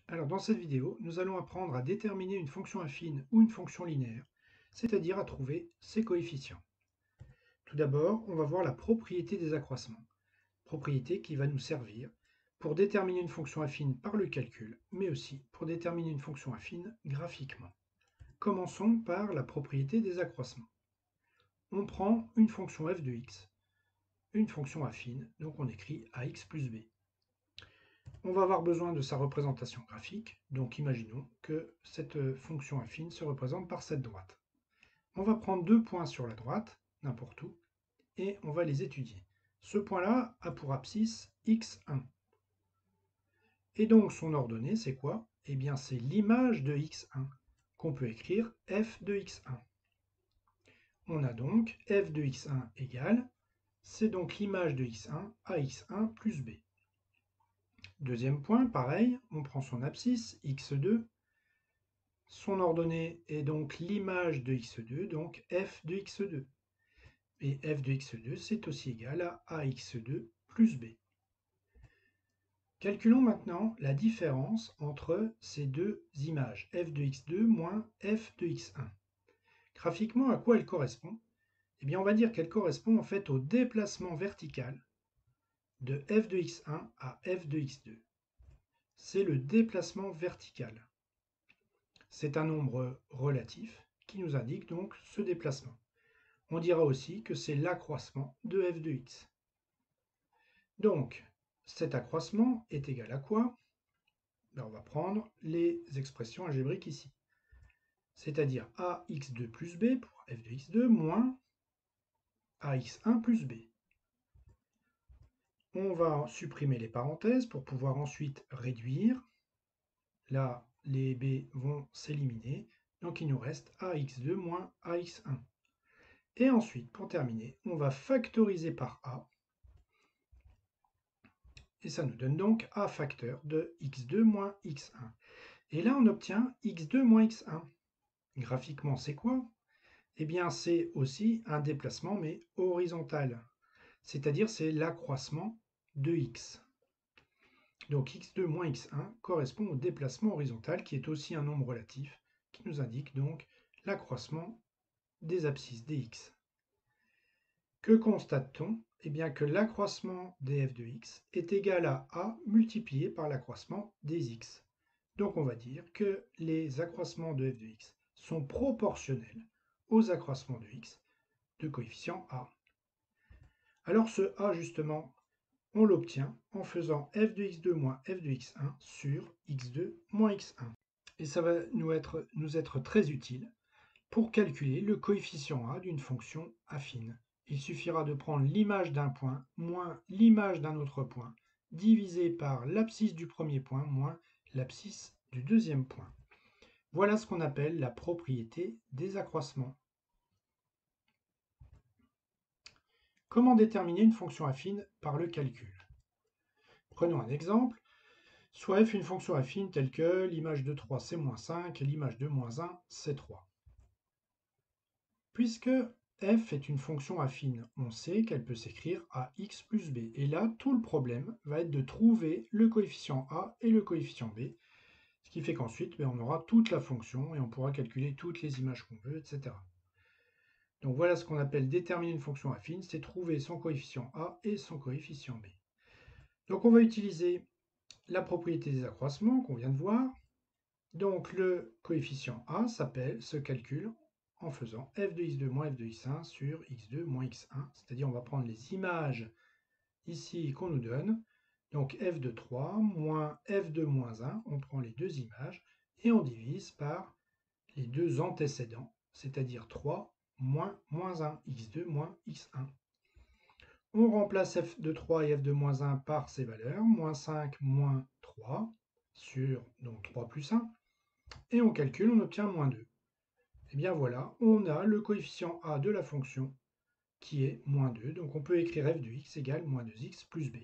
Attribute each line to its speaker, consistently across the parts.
Speaker 1: Alors dans cette vidéo, nous allons apprendre à déterminer une fonction affine ou une fonction linéaire, c'est-à-dire à trouver ses coefficients. Tout d'abord, on va voir la propriété des accroissements, propriété qui va nous servir pour déterminer une fonction affine par le calcul, mais aussi pour déterminer une fonction affine graphiquement. Commençons par la propriété des accroissements. On prend une fonction f de x, une fonction affine, donc on écrit ax plus b. On va avoir besoin de sa représentation graphique, donc imaginons que cette fonction affine se représente par cette droite. On va prendre deux points sur la droite, n'importe où, et on va les étudier. Ce point-là a pour abscisse x1. Et donc son ordonnée, c'est quoi? Eh bien c'est l'image de x1, qu'on peut écrire f de x1. On a donc f de x1 égale, c'est donc l'image de x1 à x1 plus b. Deuxième point, pareil, on prend son abscisse, x2. Son ordonnée est donc l'image de x2, donc f de x2. Et f de x2, c'est aussi égal à ax2 plus b. Calculons maintenant la différence entre ces deux images, f de x2 moins f de x1. Graphiquement, à quoi elle correspond? Eh bien, on va dire qu'elle correspond en fait au déplacement vertical de f de x1 à f de x2. C'est le déplacement vertical. C'est un nombre relatif qui nous indique donc ce déplacement. On dira aussi que c'est l'accroissement de f de x. Donc, cet accroissement est égal à quoi? On va prendre les expressions algébriques ici. C'est-à-dire ax2 plus b pour f de x2 moins ax1 plus b. On va supprimer les parenthèses pour pouvoir ensuite réduire. Là, les b vont s'éliminer. Donc il nous reste ax2 moins ax1. Et ensuite, pour terminer, on va factoriser par a. Et ça nous donne donc a facteur de x2 moins x1. Et là, on obtient x2 moins x1. Graphiquement, c'est quoi? Eh bien, c'est aussi un déplacement, mais horizontal. C'est-à-dire, c'est l'accroissement de x. Donc, x2 moins x1 correspond au déplacement horizontal, qui est aussi un nombre relatif, qui nous indique donc l'accroissement des abscisses dx. Que constate-t-on? Eh bien que l'accroissement des f de x est égal à a multiplié par l'accroissement des x. Donc on va dire que les accroissements de f de x sont proportionnels aux accroissements de x de coefficient a. Alors ce a justement, on l'obtient en faisant f de x2 moins f de x1 sur x2 moins x1. Et ça va nous être très utile pour calculer le coefficient a d'une fonction affine. Il suffira de prendre l'image d'un point moins l'image d'un autre point, divisé par l'abscisse du premier point moins l'abscisse du deuxième point. Voilà ce qu'on appelle la propriété des accroissements. Comment déterminer une fonction affine par le calcul? Prenons un exemple. Soit f une fonction affine telle que l'image de 3 c'est moins 5 et l'image de moins 1 c'est 3. Puisque f est une fonction affine, on sait qu'elle peut s'écrire à x plus b. Et là, tout le problème va être de trouver le coefficient a et le coefficient b, ce qui fait qu'ensuite, on aura toute la fonction et on pourra calculer toutes les images qu'on veut, etc. Donc voilà ce qu'on appelle déterminer une fonction affine, c'est trouver son coefficient a et son coefficient b. Donc on va utiliser la propriété des accroissements qu'on vient de voir. Donc le coefficient a se calcule en faisant f de x2 moins f de x1 sur x2 moins x1, c'est-à-dire on va prendre les images ici qu'on nous donne, donc f de 3 moins f de moins 1, on prend les deux images et on divise par les deux antécédents, c'est-à-dire 3 moins moins 1, x2 moins x1. On remplace f de 3 et f de moins 1 par ces valeurs, moins 5 moins 3 sur donc 3 plus 1, et on calcule, on obtient moins 2. Et bien voilà, on a le coefficient a de la fonction qui est moins 2. Donc on peut écrire f de x égale moins 2x plus b.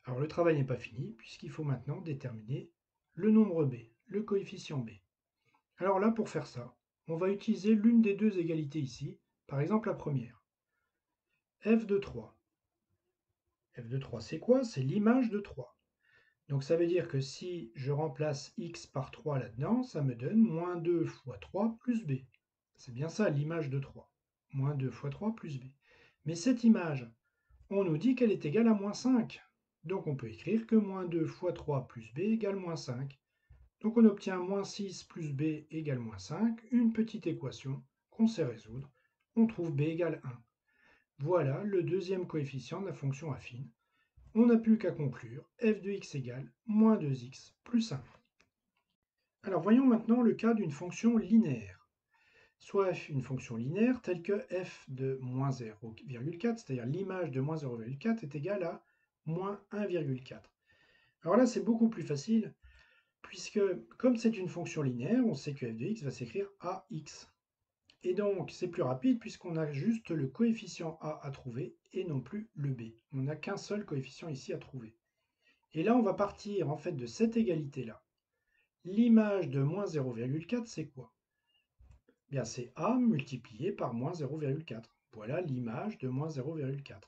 Speaker 1: Alors le travail n'est pas fini puisqu'il faut maintenant déterminer le nombre b, le coefficient b. Alors là, pour faire ça, on va utiliser l'une des deux égalités ici, par exemple la première. F de 3. F de 3 c'est quoi? C'est l'image de 3. Donc ça veut dire que si je remplace x par 3 là-dedans, ça me donne moins 2 fois 3 plus b. C'est bien ça l'image de 3. Moins 2 fois 3 plus b. Mais cette image, on nous dit qu'elle est égale à moins 5. Donc on peut écrire que moins 2 fois 3 plus b égale moins 5. Donc on obtient moins 6 plus b égale moins 5, une petite équation qu'on sait résoudre. On trouve b égale 1. Voilà le deuxième coefficient de la fonction affine. On n'a plus qu'à conclure f de x égale moins 2x plus 1. Alors voyons maintenant le cas d'une fonction linéaire. Soit une fonction linéaire telle que f de moins 0,4, c'est-à-dire l'image de moins 0,4 est égale à moins 1,4. Alors là, c'est beaucoup plus facile, puisque comme c'est une fonction linéaire, on sait que f de x va s'écrire ax. Et donc, c'est plus rapide puisqu'on a juste le coefficient a à trouver et non plus le b. On n'a qu'un seul coefficient ici à trouver. Et là, on va partir en fait de cette égalité-là. L'image de moins 0,4, c'est quoi? Bien, c'est a multiplié par moins 0,4. Voilà l'image de moins 0,4.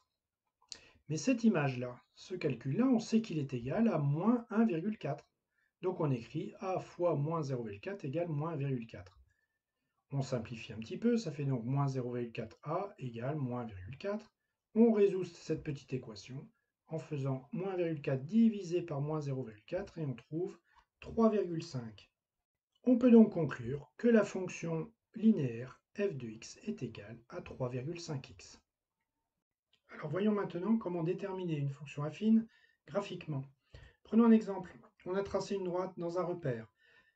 Speaker 1: Mais cette image-là, ce calcul-là, on sait qu'il est égal à moins 1,4. Donc on écrit a fois moins 0,4 égale moins 1,4. On simplifie un petit peu, ça fait donc moins 0,4a égale moins 1,4. On résout cette petite équation en faisant moins 1,4 divisé par moins 0,4 et on trouve 3,5. On peut donc conclure que la fonction linéaire f de x est égale à 3,5x. Alors voyons maintenant comment déterminer une fonction affine graphiquement. Prenons un exemple. On a tracé une droite dans un repère.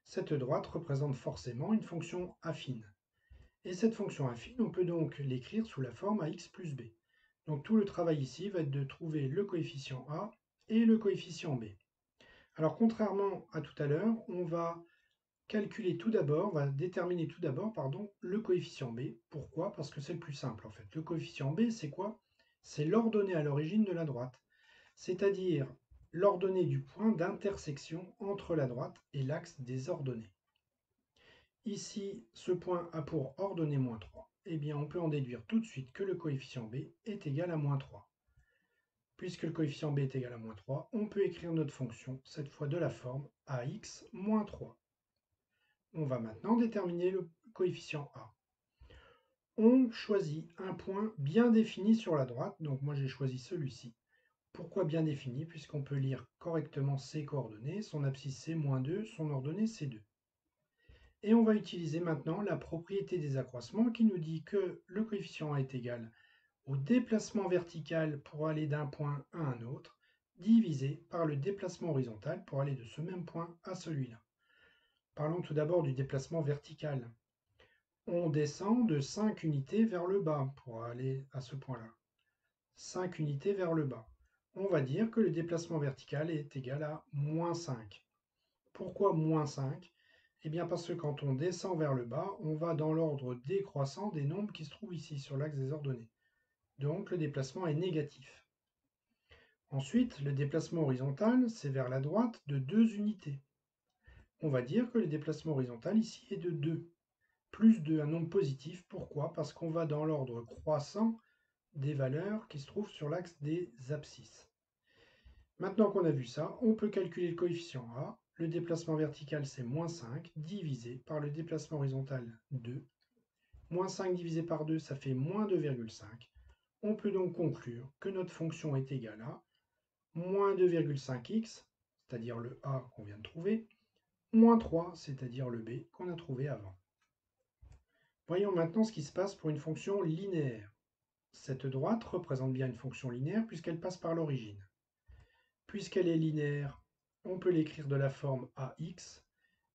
Speaker 1: Cette droite représente forcément une fonction affine. Et cette fonction affine, on peut donc l'écrire sous la forme ax plus b. Donc tout le travail ici va être de trouver le coefficient a et le coefficient b. Alors contrairement à tout à l'heure, on va calculer tout d'abord, on va déterminer tout d'abord le coefficient b. Pourquoi? Parce que c'est le plus simple en fait. Le coefficient b, c'est quoi? C'est l'ordonnée à l'origine de la droite, c'est-à-dire l'ordonnée du point d'intersection entre la droite et l'axe des ordonnées. Ici, ce point a pour ordonnée moins 3. Eh bien, on peut en déduire tout de suite que le coefficient b est égal à moins 3. Puisque le coefficient b est égal à moins 3, on peut écrire notre fonction, cette fois de la forme ax moins 3. On va maintenant déterminer le coefficient a. On choisit un point bien défini sur la droite, donc moi j'ai choisi celui-ci. Pourquoi bien défini? Puisqu'on peut lire correctement ses coordonnées, son abscisse c'est moins 2, son ordonnée c'est 2. Et on va utiliser maintenant la propriété des accroissements qui nous dit que le coefficient a est égal au déplacement vertical pour aller d'un point à un autre, divisé par le déplacement horizontal pour aller de ce même point à celui-là. Parlons tout d'abord du déplacement vertical. On descend de 5 unités vers le bas pour aller à ce point-là. 5 unités vers le bas. On va dire que le déplacement vertical est égal à moins 5. Pourquoi moins 5? Eh bien parce que quand on descend vers le bas, on va dans l'ordre décroissant des nombres qui se trouvent ici sur l'axe des ordonnées. Donc le déplacement est négatif. Ensuite, le déplacement horizontal, c'est vers la droite de 2 unités. On va dire que le déplacement horizontal ici est de 2. Plus 2, un nombre positif. Pourquoi? Parce qu'on va dans l'ordre croissant des valeurs qui se trouvent sur l'axe des abscisses. Maintenant qu'on a vu ça, on peut calculer le coefficient a. Le déplacement vertical, c'est moins 5, divisé par le déplacement horizontal 2. Moins 5 divisé par 2, ça fait moins 2,5. On peut donc conclure que notre fonction est égale à moins 2,5x, c'est-à-dire le a qu'on vient de trouver, moins 3, c'est-à-dire le b qu'on a trouvé avant. Voyons maintenant ce qui se passe pour une fonction linéaire. Cette droite représente bien une fonction linéaire puisqu'elle passe par l'origine. Puisqu'elle est linéaire, on peut l'écrire de la forme ax,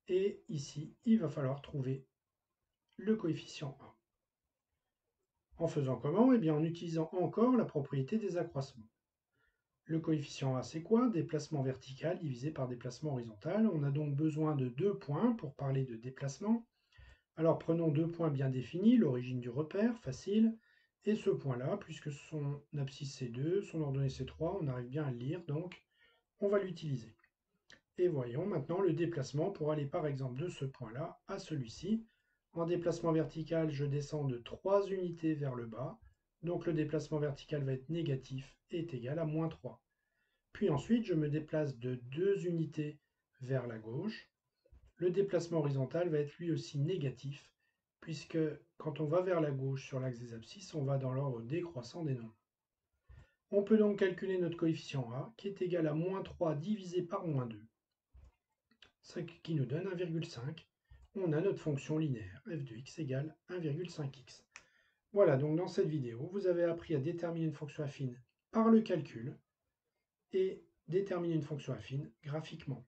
Speaker 1: et ici, il va falloir trouver le coefficient a. En faisant comment? Eh bien en utilisant encore la propriété des accroissements. Le coefficient a, c'est quoi? Déplacement vertical divisé par déplacement horizontal. On a donc besoin de 2 points pour parler de déplacement. Alors prenons 2 points bien définis, l'origine du repère, facile, et ce point-là, puisque son abscisse c'est 2, son ordonnée c'est 3, on arrive bien à le lire, donc on va l'utiliser. Et voyons maintenant le déplacement pour aller par exemple de ce point-là à celui-ci. En déplacement vertical, je descends de 3 unités vers le bas, donc le déplacement vertical va être négatif et est égal à moins 3. Puis ensuite, je me déplace de 2 unités vers la gauche. Le déplacement horizontal va être lui aussi négatif, puisque quand on va vers la gauche sur l'axe des abscisses, on va dans l'ordre décroissant des nombres. On peut donc calculer notre coefficient A, qui est égal à moins 3 divisé par moins 2, ce qui nous donne 1,5. On a notre fonction linéaire f de x égale 1,5x. Voilà, donc dans cette vidéo, vous avez appris à déterminer une fonction affine par le calcul et déterminer une fonction affine graphiquement.